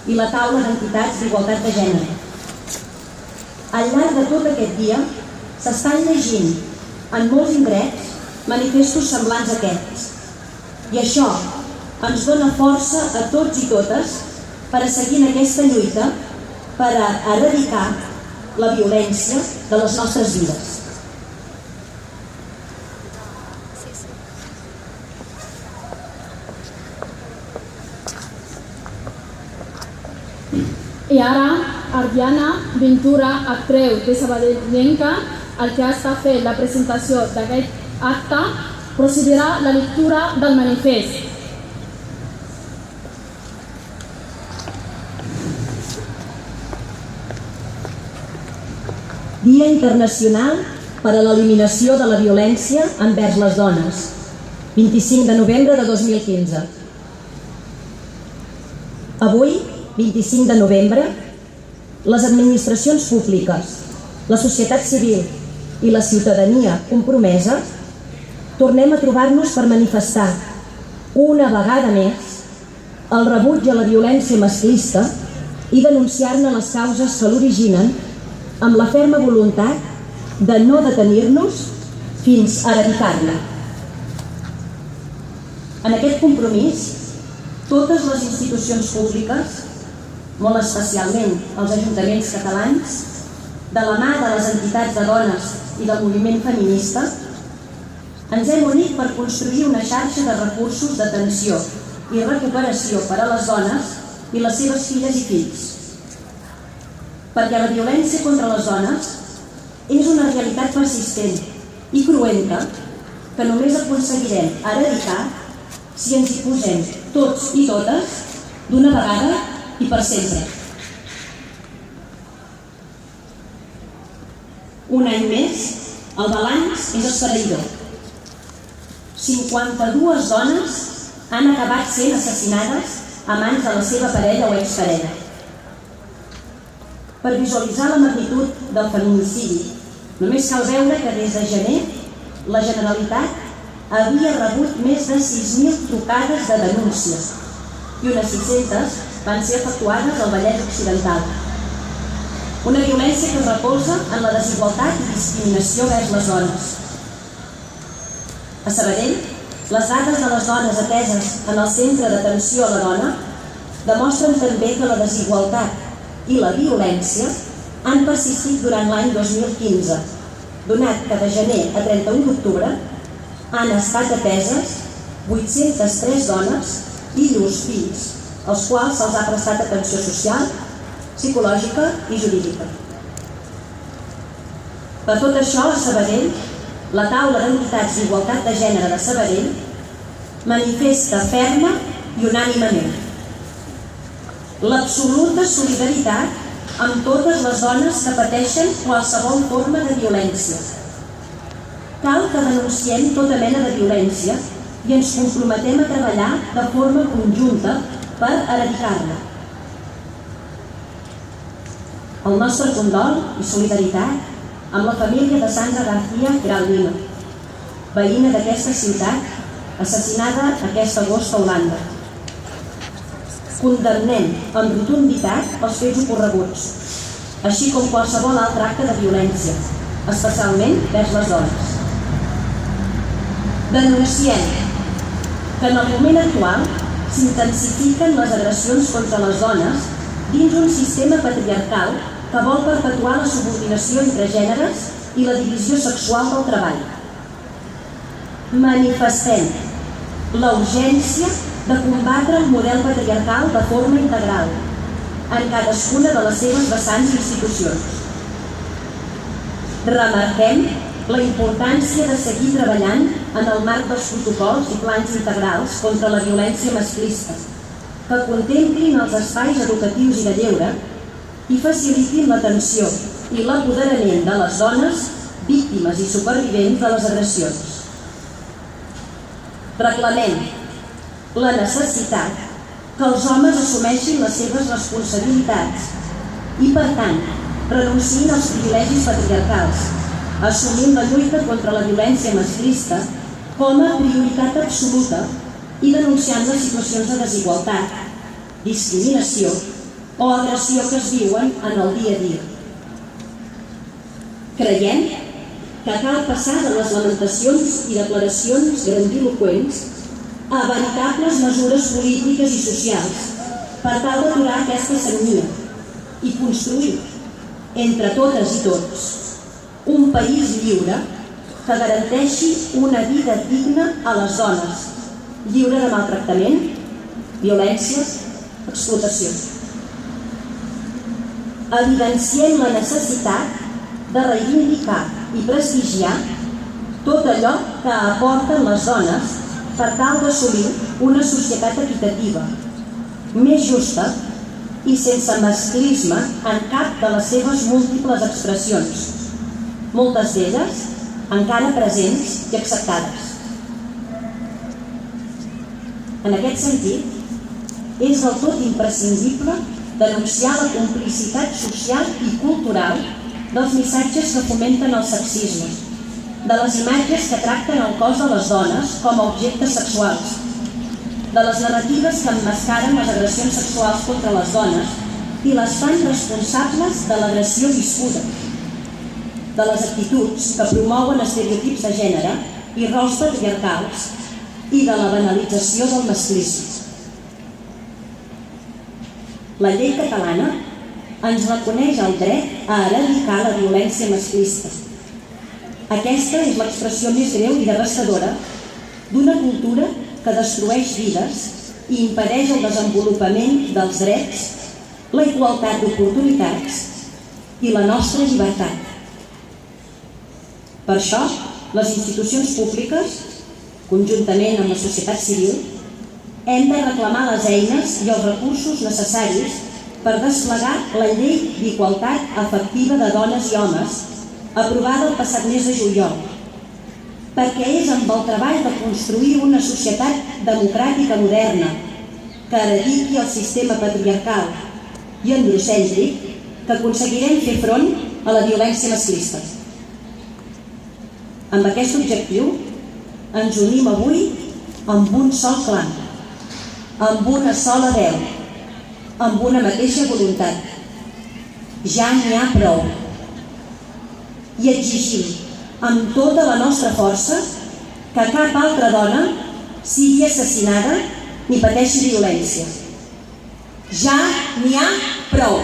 i la taula d'entitats d'igualtat de gènere. Al llarg de tot aquest dia s'estan llegint en molts indrets manifestos semblants a aquests. I això ens dona força a tots i totes per a seguir en aquesta lluita per a erradicar la violència de les nostres vides. I ara, Ardiana Ventura, actriu de sabadellenca, el que està fent la presentació d'aquest acte, procedirà la lectura del manifest. Dia Internacional per a l'Eliminació de la Violència envers les Dones, 25 de novembre de 2015. Avui, 25 de novembre, les administracions públiques, la societat civil i la ciutadania compromesa tornem a trobar-nos per manifestar una vegada més el rebuig a la violència masclista i denunciar-ne les causes que l'originen amb la ferma voluntat de no detenir-nos fins a erradicar-la. En aquest compromís, totes les institucions públiques, molt especialment els ajuntaments catalans, de la mà de les entitats de dones i del moviment feminista, ens hem unit per construir una xarxa de recursos d'atenció i recuperació per a les dones i les seves filles i fills. Perquè la violència contra les dones és una realitat persistent i cruenta que només aconseguirem erradicar si ens hi posem tots i totes d'una vegada i per sempre. Un any més, el balanç és esfereïdor. 52 dones han acabat sent assassinades a mans de la seva parella o exparella. Per visualitzar la magnitud del feminicidi, només cal veure que des de gener la Generalitat havia rebut més de 6.000 trucades de denúncies i unes 600 van ser efectuades al Vallès Occidental. Una violència que es recolza en la desigualtat i discriminació vers les dones. A Sabadell, les dades de les dones ateses en el Centre d'Atenció a la Dona demostren també que la desigualtat i la violència han persistit durant l'any 2015, donat que de gener a 31 d'octubre han estat ateses 803 dones i llurs fills, als quals se'ls ha prestat atenció social, psicològica i jurídica. Per tot això, a Sabadell, la taula d'entitats d'igualtat de gènere de Sabadell manifesta ferma i unànimement l'absoluta solidaritat amb totes les dones que pateixen qualsevol forma de violència. Cal que denunciem tota mena de violència i ens comprometem a treballar de forma conjunta per erradicar-la. El nostre condol i solidaritat amb la família de Sandra García Geraldino, veïna d'aquesta ciutat, assassinada aquest agost a Holanda. Condemnem amb rotunditat els fets ocorreguts, així com qualsevol altre acte de violència, especialment vers les dones. Denunciem que en el moment actual s'intensifiquen les agressions contra les dones dins un sistema patriarcal que vol perpetuar la subordinació entre gèneres i la divisió sexual del treball. Manifestem la urgència de combatre el model patriarcal de forma integral en cadascuna de les seves vessants i institucions. Remarquem la importància de seguir treballant en el marc dels protocols i plans integrals contra la violència masclista, que contemplin els espais educatius i de lleure i facilitin l'atenció i l'apoderament de les dones víctimes i supervivents de les agressions. Reclamem la necessitat que els homes assumeixin les seves responsabilitats i, per tant, renunciïn als privilegis patriarcals, assumint la lluita contra la violència masclista com a prioritat absoluta i denunciant les situacions de desigualtat, discriminació o agressió que es viuen en el dia a dia. Creiem que cal passar de les lamentacions i declaracions grandiloqüents a veritables mesures polítiques i socials per tal d'aturar aquesta sagnia i construir, entre totes i tots, un país lliure que garanteixi una vida digna a les dones, lliure de maltractament, violències, explotació. Evidenciem la necessitat de reivindicar i prestigiar tot allò que aporten les dones per tal d'assolir una societat equitativa, més justa i sense masclisme en cap de les seves múltiples expressions, moltes d'elles encara presents i acceptades. En aquest sentit, és del tot imprescindible denunciar la complicitat social i cultural dels missatges que fomenten el sexisme, de les imatges que tracten el cos de les dones com a objectes sexuals, de les narratives que emmascaren les agressions sexuals contra les dones i les fan responsables de l'agressió viscuda, de les actituds que promouen estereotips de gènere i rols patriarcals i de la banalització del masclisme. La llei catalana ens reconeix el dret a erradicar la violència masclista. Aquesta és l'expressió més greu i devastadora d'una cultura que destrueix vides i impedeix el desenvolupament dels drets, la igualtat d'oportunitats i la nostra llibertat. Per això, les institucions públiques, conjuntament amb la societat civil, hem de reclamar les eines i els recursos necessaris per desplegar la Llei d'Igualtat Efectiva de Dones i Homes, aprovada el passat mes de juliol, perquè és amb el treball de construir una societat democràtica moderna que erradiqui el sistema patriarcal i androcèntric que aconseguirem fer front a la violència masclista. Amb aquest objectiu, ens unim avui amb un sol clam, amb una sola veu, amb una mateixa voluntat. Ja n'hi ha prou. I exigim amb tota la nostra força que cap altra dona sigui assassinada ni pateixi violència. Ja n'hi ha prou.